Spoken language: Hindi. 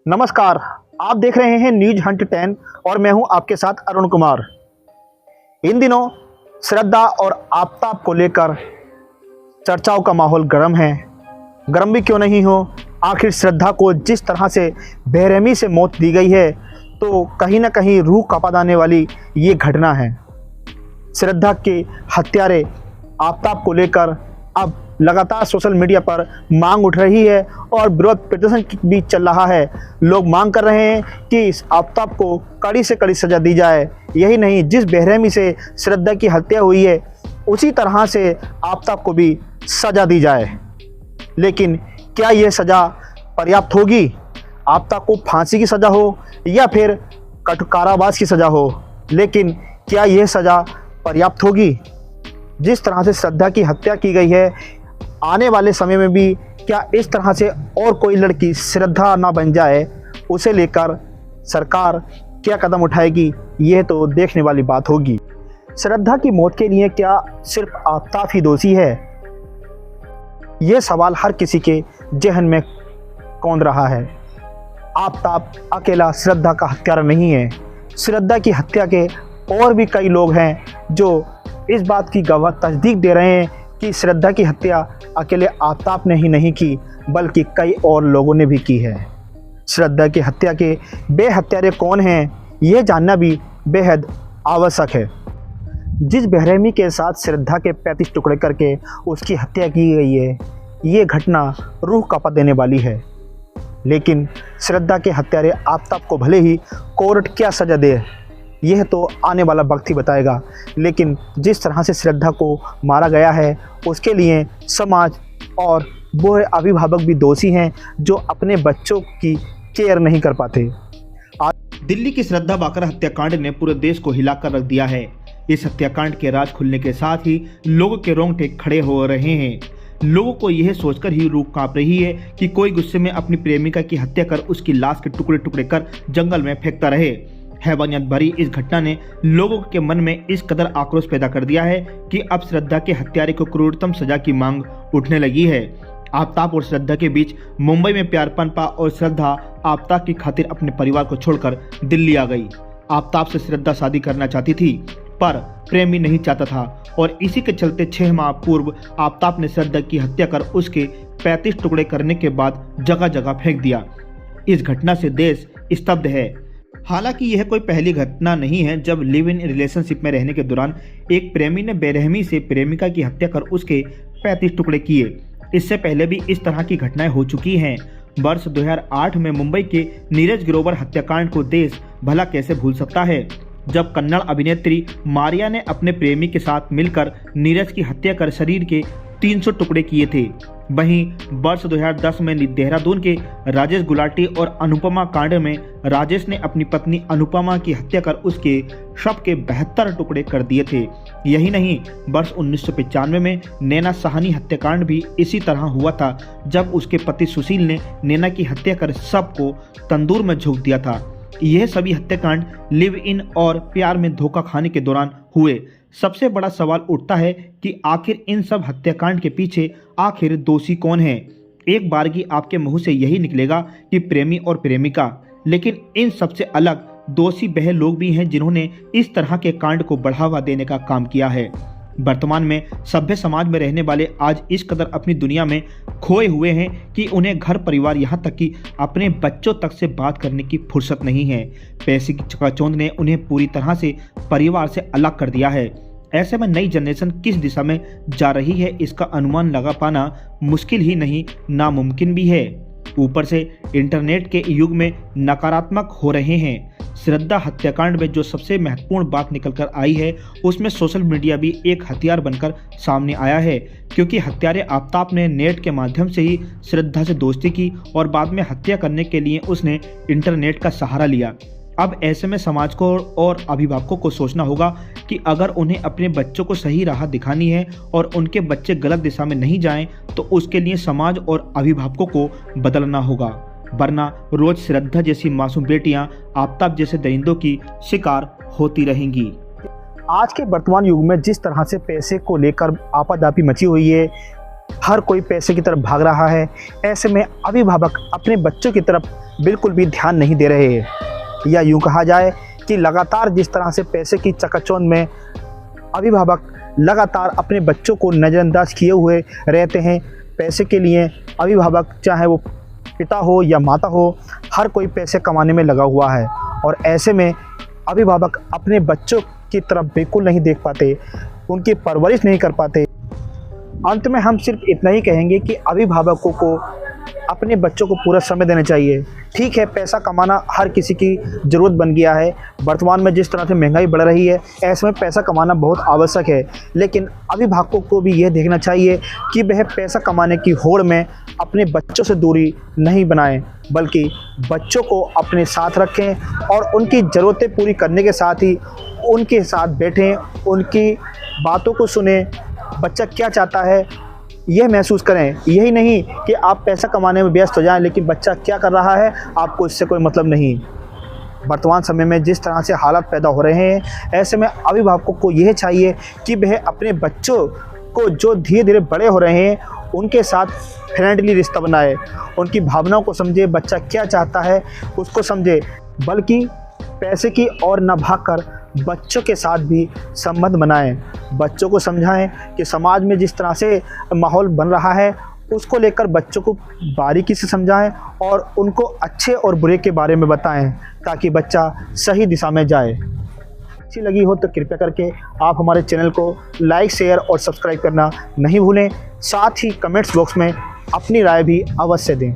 नमस्कार, आप देख रहे हैं न्यूज हंट 10 और मैं हूं आपके साथ अरुण कुमार। इन दिनों श्रद्धा और आफताब को लेकर चर्चाओं का माहौल गर्म है। गर्म भी क्यों नहीं हो, आखिर श्रद्धा को जिस तरह से बेरहमी से मौत दी गई है तो कहीं ना कहीं रूह कांपा देने वाली ये घटना है। श्रद्धा के हत्यारे आफताब को लेकर अब लगातार सोशल मीडिया पर मांग उठ रही है और विरोध प्रदर्शन भी चल रहा है। लोग मांग कर रहे हैं कि इस आफताब को कड़ी से कड़ी सज़ा दी जाए। यही नहीं, जिस बेरहमी से श्रद्धा की हत्या हुई है उसी तरह से आफताब को भी सज़ा दी जाए। लेकिन क्या यह सज़ा पर्याप्त होगी? आफताब को फांसी की सज़ा हो या फिर कारावास की सज़ा हो, लेकिन क्या यह सज़ा पर्याप्त होगी? जिस तरह से श्रद्धा की हत्या की गई है, आने वाले समय में भी क्या इस तरह से और कोई लड़की श्रद्धा ना बन जाए, उसे लेकर सरकार क्या कदम उठाएगी, यह तो देखने वाली बात होगी। श्रद्धा की मौत के लिए क्या सिर्फ आफताब ही दोषी है? यह सवाल हर किसी के जहन में कौंध रहा है। आफताब अकेला श्रद्धा का हत्यारा नहीं है। श्रद्धा की हत्या के और भी कई लोग हैं जो इस बात की गवाह तस्दीक दे रहे हैं कि श्रद्धा की हत्या अकेले आफताब ने ही नहीं की, बल्कि कई और लोगों ने भी की है। श्रद्धा की हत्या के बेहत्यारे कौन हैं, यह जानना भी बेहद आवश्यक है। जिस बेरहमी के साथ श्रद्धा के 35 टुकड़े करके उसकी हत्या की गई है, ये घटना रूह कांपा देने वाली है। लेकिन श्रद्धा के हत्यारे आफताब को भले ही कोर्ट क्या सज़ा दे, यह तो आने वाला वक्त ही बताएगा। लेकिन जिस तरह से श्रद्धा को मारा गया है उसके लिए समाज और वो अभिभावक भी दोषी हैं जो अपने बच्चों की केयर नहीं कर पाते। दिल्ली की श्रद्धा बाकरा हत्याकांड ने पूरे देश को हिलाकर रख दिया है। इस हत्याकांड के राज खुलने के साथ ही लोगों के रोंगटे खड़े हो रहे हैं। लोगों को यह सोचकर ही रूह कांप रही है कि कोई गुस्से में अपनी प्रेमिका की हत्या कर उसकी लाश के टुकड़े टुकड़े कर जंगल में फेंकता रहे। हैवानियत भरी इस घटना ने लोगों के मन में इस कदर आक्रोश पैदा कर दिया है कि अब श्रद्धा के हत्यारे को क्रूरतम सजा की मांग उठने लगी है। आफताब और श्रद्धा के बीच मुंबई में प्यार पनपा और श्रद्धा आफताब की खातिर अपने परिवार को छोड़कर दिल्ली आ गई। आफताब से श्रद्धा शादी करना चाहती थी पर प्रेमी नहीं चाहता था और इसी के चलते 6 माह पूर्व आफताब ने श्रद्धा की हत्या कर उसके 35 टुकड़े करने के बाद जगह जगह फेंक दिया। इस घटना से देश स्तब्ध है। हालांकि यह कोई पहली घटना नहीं है जब लिव इन रिलेशनशिप में रहने के दौरान एक प्रेमी ने बेरहमी से प्रेमिका की हत्या कर उसके 35 टुकड़े किए। इससे पहले भी इस तरह की घटनाएं हो चुकी हैं। वर्ष 2008 में मुंबई के नीरज ग्रोवर हत्याकांड को देश भला कैसे भूल सकता है, जब कन्नड़ अभिनेत्री मारिया ने अपने प्रेमी के साथ मिलकर नीरज की हत्या कर शरीर के 300 टुकड़े किए थे। वहीं वर्ष 2010 में देहरादून के राजेश गुलाटी और अनुपमा कांड में राजेश ने अपनी पत्नी अनुपमा की हत्या कर उसके शव के 72 टुकड़े कर दिए थे। यही नहीं, वर्ष 1995 में नैना साहनी हत्याकांड भी इसी तरह हुआ था, जब उसके पति सुशील ने नैना की हत्या कर शव को तंदूर में झोंक दिया था। यह सभी हत्याकांड लिव इन और प्यार में धोखा खाने के दौरान हुए। सबसे बड़ा सवाल उठता है कि आखिर इन सब हत्याकांड के पीछे आखिर दोषी कौन है? एक बारगी आपके मुंह से यही निकलेगा कि प्रेमी और प्रेमिका, लेकिन इन सबसे अलग दोषी वह लोग भी हैं जिन्होंने इस तरह के कांड को बढ़ावा देने का काम किया है। वर्तमान में सभ्य समाज में रहने वाले आज इस कदर अपनी दुनिया में खोए हुए हैं कि उन्हें घर परिवार यहाँ तक कि अपने बच्चों तक से बात करने की फुर्सत नहीं है। पैसे की चकाचौंध ने उन्हें पूरी तरह से परिवार से अलग कर दिया है। ऐसे में नई जनरेशन किस दिशा में जा रही है, इसका अनुमान लगा पाना मुश्किल ही नहीं, नामुमकिन भी है। ऊपर से इंटरनेट के युग में नकारात्मक हो रहे हैं। श्रद्धा हत्याकांड में जो सबसे महत्वपूर्ण बात निकल कर आई है उसमें सोशल मीडिया भी एक हथियार बनकर सामने आया है, क्योंकि हत्यारे आफताब ने नेट के माध्यम से ही श्रद्धा से दोस्ती की और बाद में हत्या करने के लिए उसने इंटरनेट का सहारा लिया। अब ऐसे में समाज को और अभिभावकों को सोचना होगा कि अगर उन्हें अपने बच्चों को सही राह दिखानी है और उनके बच्चे गलत दिशा में नहीं जाएं, तो उसके लिए समाज और अभिभावकों को बदलना होगा, वरना रोज श्रद्धा जैसी मासूम बेटियां आफताब जैसे दरिंदों की शिकार होती रहेंगी। आज के वर्तमान युग में जिस तरह से पैसे को लेकर आपाधापी मची हुई है, हर कोई पैसे की तरफ भाग रहा है। ऐसे में अभिभावक अपने बच्चों की तरफ बिल्कुल भी ध्यान नहीं दे रहे हैं। या यूँ कहा जाए कि लगातार जिस तरह से पैसे की चकाचौंध में अभिभावक लगातार अपने बच्चों को नज़रअंदाज किए हुए रहते हैं। पैसे के लिए अभिभावक, चाहे वो पिता हो या माता हो, हर कोई पैसे कमाने में लगा हुआ है और ऐसे में अभिभावक अपने बच्चों की तरफ बिल्कुल नहीं देख पाते, उनकी परवरिश नहीं कर पाते। अंत में हम सिर्फ इतना ही कहेंगे कि अभिभावकों को अपने बच्चों को पूरा समय देना चाहिए। ठीक है, पैसा कमाना हर किसी की ज़रूरत बन गया है। वर्तमान में जिस तरह से महंगाई बढ़ रही है, ऐसे में पैसा कमाना बहुत आवश्यक है, लेकिन अभिभावकों को भी यह देखना चाहिए कि वह पैसा कमाने की होड़ में अपने बच्चों से दूरी नहीं बनाएं, बल्कि बच्चों को अपने साथ रखें और उनकी ज़रूरतें पूरी करने के साथ ही उनके साथ बैठें, उनकी बातों को सुनें। बच्चा क्या चाहता है यह महसूस करें। यही नहीं कि आप पैसा कमाने में व्यस्त हो जाएं, लेकिन बच्चा क्या कर रहा है आपको इससे कोई मतलब नहीं। वर्तमान समय में जिस तरह से हालात पैदा हो रहे हैं, ऐसे में अभिभावकों को यह चाहिए कि वह अपने बच्चों को जो धीरे धीरे बड़े हो रहे हैं उनके साथ फ्रेंडली रिश्ता बनाए, उनकी भावनाओं को समझे, बच्चा क्या चाहता है उसको समझे, बल्कि पैसे की ओर न भागकर बच्चों के साथ भी संबंध बनाएं। बच्चों को समझाएं कि समाज में जिस तरह से माहौल बन रहा है उसको लेकर बच्चों को बारीकी से समझाएं और उनको अच्छे और बुरे के बारे में बताएं, ताकि बच्चा सही दिशा में जाए। अच्छी लगी हो तो कृपया करके आप हमारे चैनल को लाइक, शेयर और सब्सक्राइब करना नहीं भूलें। साथ ही कमेंट्स बॉक्स में अपनी राय भी अवश्य दें।